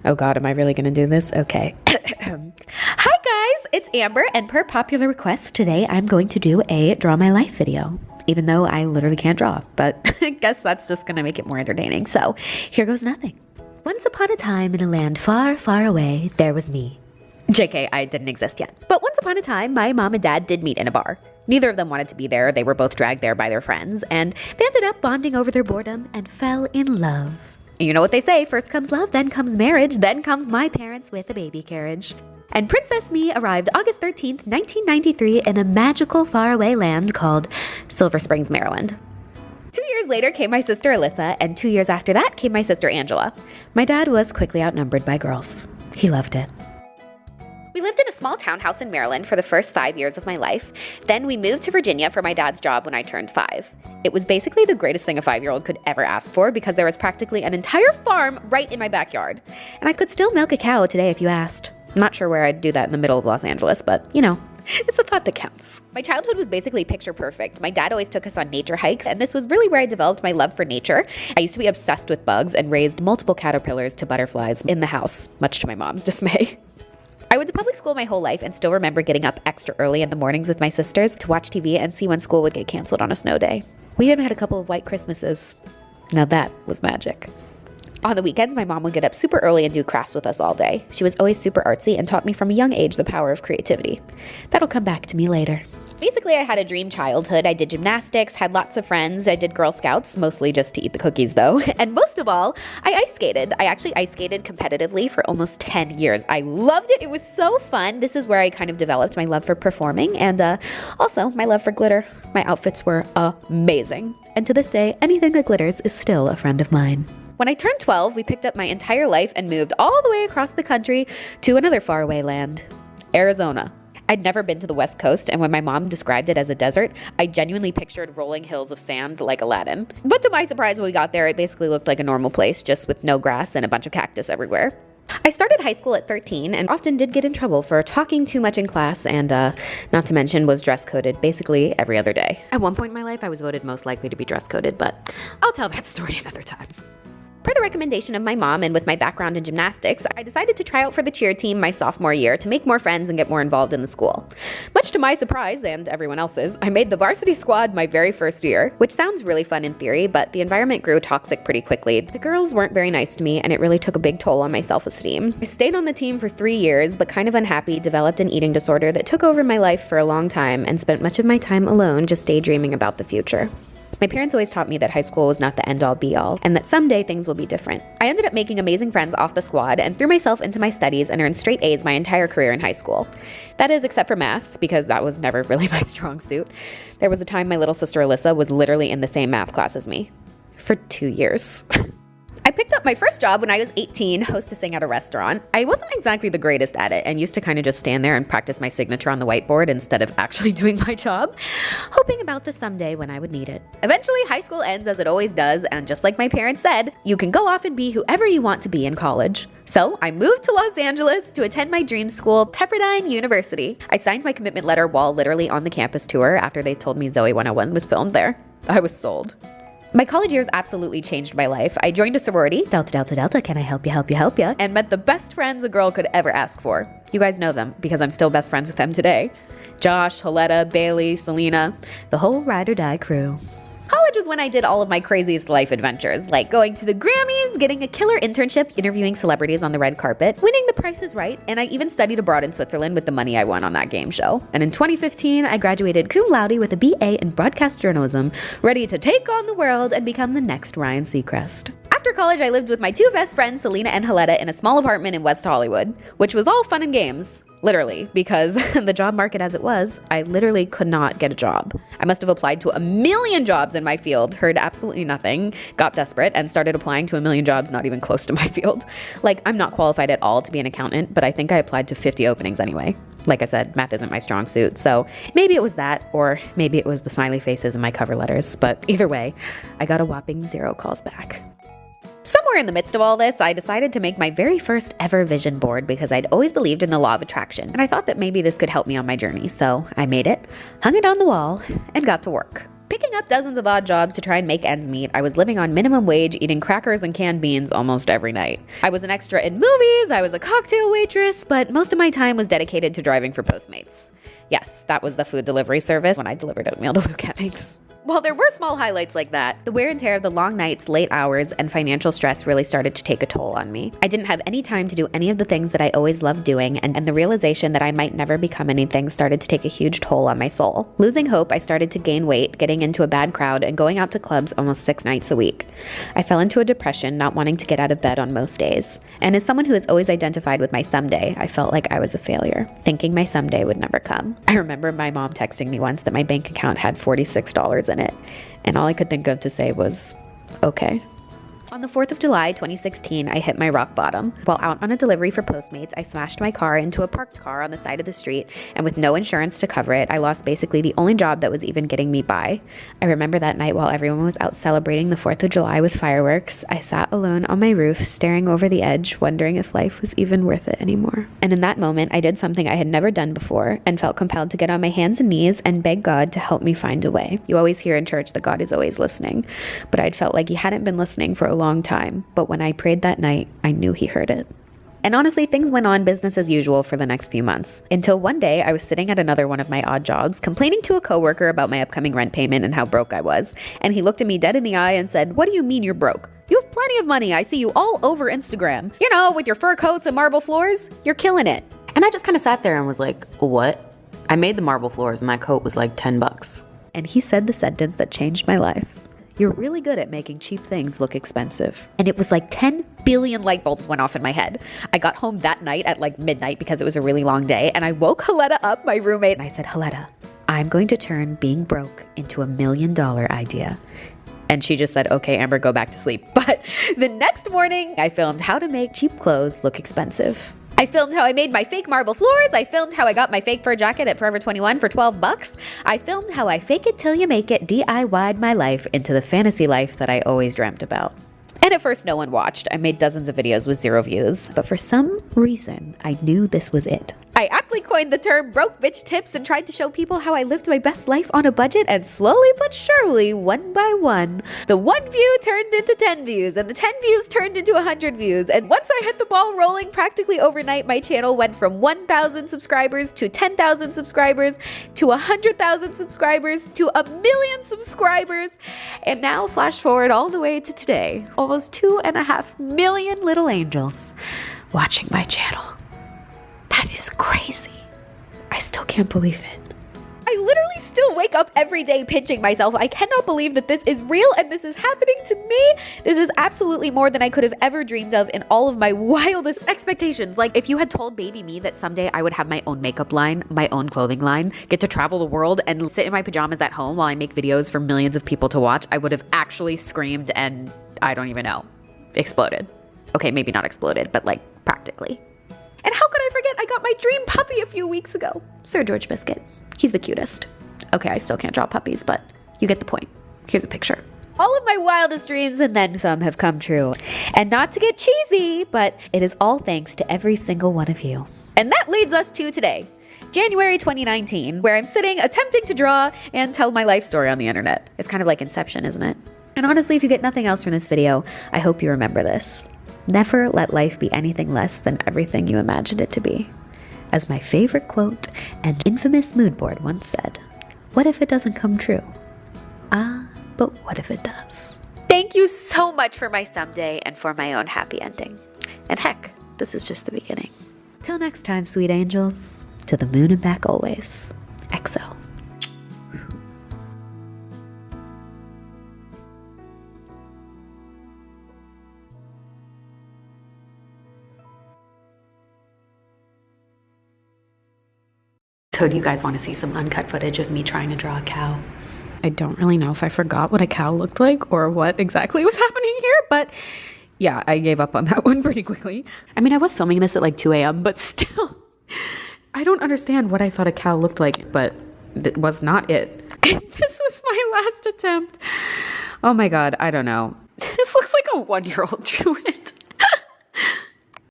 Oh God, am I really gonna do this? Okay. Hi guys, it's Amber, and per popular request, today I'm going to do a Draw My Life video. Even though I literally can't draw, but I guess that's just gonna make it more entertaining. So here goes nothing. Once upon a time in a land far, far away, there was me. JK, I didn't exist yet. But once upon a time, my mom and dad did meet in a bar. Neither of them wanted to be there. They were both dragged there by their friends, and they ended up bonding over their boredom and fell in love. You know what they say, first comes love, then comes marriage, then comes my parents with a baby carriage. And Princess Me arrived August 13th, 1993 in a magical faraway land called Silver Springs, Maryland. 2 years later came my sister Alyssa, and 2 years after that came my sister Angela. My dad was quickly outnumbered by girls. He loved it. We lived in a small townhouse in Maryland for the first 5 years of my life. Then we moved to Virginia for my dad's job when I turned 5. It was basically the greatest thing a 5-year-old could ever ask for because there was practically an entire farm right in my backyard. And I could still milk a cow today if you asked. I'm not sure where I'd do that in the middle of Los Angeles, but you know, it's the thought that counts. My childhood was basically picture perfect. My dad always took us on nature hikes, and this was really where I developed my love for nature. I used to be obsessed with bugs and raised multiple caterpillars to butterflies in the house, much to my mom's dismay. I went to public school my whole life and still remember getting up extra early in the mornings with my sisters to watch TV and see when school would get canceled on a snow day. We even had a couple of white Christmases. Now that was magic. On the weekends, my mom would get up super early and do crafts with us all day. She was always super artsy and taught me from a young age the power of creativity. That'll come back to me later. Basically, I had a dream childhood. I did gymnastics, had lots of friends. I did Girl Scouts, mostly just to eat the cookies though. And most of all, I ice skated. I actually ice skated competitively for almost 10 years. I loved it. It was so fun. This is where I kind of developed my love for performing and also my love for glitter. My outfits were amazing. And to this day, anything that glitters is still a friend of mine. When I turned 12, we picked up my entire life and moved all the way across the country to another faraway land, Arizona. I'd never been to the West Coast, and when my mom described it as a desert, I genuinely pictured rolling hills of sand like Aladdin. But to my surprise, when we got there, it basically looked like a normal place, just with no grass and a bunch of cactus everywhere. I started high school at 13 and often did get in trouble for talking too much in class and, not to mention, was dress coded basically every other day. At one point in my life, I was voted most likely to be dress coded, but I'll tell that story another time. Per the recommendation of my mom and with my background in gymnastics, I decided to try out for the cheer team my sophomore year to make more friends and get more involved in the school. Much to my surprise, and everyone else's, I made the varsity squad my very first year, which sounds really fun in theory, but the environment grew toxic pretty quickly. The girls weren't very nice to me, and it really took a big toll on my self-esteem. I stayed on the team for 3 years, but kind of unhappy, developed an eating disorder that took over my life for a long time and spent much of my time alone just daydreaming about the future. My parents always taught me that high school was not the end-all be-all, and that someday things will be different. I ended up making amazing friends off the squad and threw myself into my studies and earned straight A's my entire career in high school. That is, except for math, because that was never really my strong suit. There was a time my little sister Alyssa was literally in the same math class as me. For 2 years. I picked up my first job when I was 18, hostessing at a restaurant. I wasn't exactly the greatest at it and used to kind of just stand there and practice my signature on the whiteboard instead of actually doing my job, hoping about the someday when I would need it. Eventually, high school ends as it always does, and just like my parents said, you can go off and be whoever you want to be in college. So I moved to Los Angeles to attend my dream school, Pepperdine University. I signed my commitment letter while literally on the campus tour after they told me Zoe 101 was filmed there. I was sold. My college years absolutely changed my life. I joined a sorority, Delta Delta Delta, can I help you, and met the best friends a girl could ever ask for. You guys know them, because I'm still best friends with them today. Josh, Haletta, Bailey, Selena, the whole ride or die crew. College was when I did all of my craziest life adventures, like going to the Grammys, getting a killer internship, interviewing celebrities on the red carpet, winning The Price is Right, and I even studied abroad in Switzerland with the money I won on that game show. And in 2015, I graduated cum laude with a BA in broadcast journalism, ready to take on the world and become the next Ryan Seacrest. After college, I lived with my 2 best friends, Selena and Haletta, in a small apartment in West Hollywood, which was all fun and games. Literally, because the job market as it was, I literally could not get a job. I must have applied to 1,000,000 jobs in my field, heard absolutely nothing, got desperate, and started applying to 1,000,000 jobs not even close to my field. Like, I'm not qualified at all to be an accountant, but I think I applied to 50 openings anyway. Like I said, math isn't my strong suit, so maybe it was that, or maybe it was the smiley faces in my cover letters, but either way, I got a whopping 0 calls back. Somewhere in the midst of all this, I decided to make my very first ever vision board because I'd always believed in the law of attraction, and I thought that maybe this could help me on my journey, so I made it, hung it on the wall, and got to work. picking up dozens of odd jobs to try and make ends meet. I was living on minimum wage, eating crackers and canned beans almost every night. I was an extra in movies, I was a cocktail waitress, but most of my time was dedicated to driving for Postmates. Yes, that was the food delivery service when I delivered oatmeal to Luke Hemmings. While there were small highlights like that, the wear and tear of the long nights, late hours, and financial stress really started to take a toll on me. I didn't have any time to do any of the things that I always loved doing, and the realization that I might never become anything started to take a huge toll on my soul. Losing hope, I started to gain weight, getting into a bad crowd, and going out to clubs almost 6 nights a week. I fell into a depression, not wanting to get out of bed on most days. And as someone who has always identified with my someday, I felt like I was a failure, thinking my someday would never come. I remember my mom texting me once that my bank account had $46 in it, and all I could think of to say was, okay. On the 4th of July, 2016, I hit my rock bottom. While out on a delivery for Postmates, I smashed my car into a parked car on the side of the street, and with no insurance to cover it, I lost basically the only job that was even getting me by. I remember that night while everyone was out celebrating the 4th of July with fireworks, I sat alone on my roof, staring over the edge, wondering if life was even worth it anymore. And in that moment, I did something I had never done before, and felt compelled to get on my hands and knees and beg God to help me find a way. You always hear in church that God is always listening, but I'd felt like he hadn't been listening for a long time, but when I prayed that night, I knew he heard it. And honestly, things went on business as usual for the next few months, until one day I was sitting at another one of my odd jobs, complaining to a coworker about my upcoming rent payment and how broke I was, and he looked at me dead in the eye and said, "What do you mean you're broke? You have plenty of money. I see you all over Instagram. You know, with your fur coats and marble floors, you're killing it." And I just kind of sat there and was like, what? I made the marble floors and that coat was like $10. And he said the sentence that changed my life. "You're really good at making cheap things look expensive." And it was like 10 billion light bulbs went off in my head. I got home that night at like midnight because it was a really long day, and I woke Haletta up, my roommate, and I said, "Haletta, I'm going to turn being broke into $1 million idea." And she just said, "Okay, Amber, go back to sleep." But the next morning, I filmed how to make cheap clothes look expensive. I filmed how I made my fake marble floors. I filmed how I got my fake fur jacket at Forever 21 for $12. I filmed how I fake it till you make it DIY'd my life into the fantasy life that I always dreamt about. And at first, no one watched. I made dozens of videos with 0 views, but for some reason, I knew this was it. I aptly coined the term broke bitch tips and tried to show people how I lived my best life on a budget, and slowly but surely, one by one, the 1 view turned into 10 views, and the 10 views turned into 100 views. And once I hit the ball rolling practically overnight, my channel went from 1,000 subscribers to 10,000 subscribers to 100,000 subscribers to 1 million subscribers. And now flash forward all the way to today, almost 2.5 million little angels watching my channel. That is crazy. I still can't believe it. I literally still wake up every day pinching myself. I cannot believe that this is real and this is happening to me. This is absolutely more than I could have ever dreamed of in all of my wildest expectations. Like, if you had told baby me that someday I would have my own makeup line, my own clothing line, get to travel the world and sit in my pajamas at home while I make videos for millions of people to watch, I would have actually screamed and, I don't even know, exploded. Okay, maybe not exploded, but like practically. And how could I forget I got my dream puppy a few weeks ago? Sir George Biscuit. He's the cutest. Okay, I still can't draw puppies, but you get the point. Here's a picture. All of my wildest dreams and then some have come true. And not to get cheesy, but it is all thanks to every single one of you. And that leads us to today, January 2019, where I'm sitting attempting to draw and tell my life story on the internet. It's kind of like Inception, isn't it? And honestly, if you get nothing else from this video, I hope you remember this. Never let life be anything less than everything you imagined it to be. As my favorite quote and infamous mood board once said, what if it doesn't come true? Ah, but what if it does? Thank you so much for my someday and for my own happy ending. And heck, this is just the beginning. Till next time, sweet angels, to the moon and back always. XO. So do you guys want to see some uncut footage of me trying to draw a cow? I don't really know if I forgot what a cow looked like or what exactly was happening here, but yeah, I gave up on that one pretty quickly. I mean, I was filming this at like 2 a.m., but still, I don't understand what I thought a cow looked like, but that was not it. This was my last attempt. Oh my God, I don't know. This looks like a 1-year-old drew it.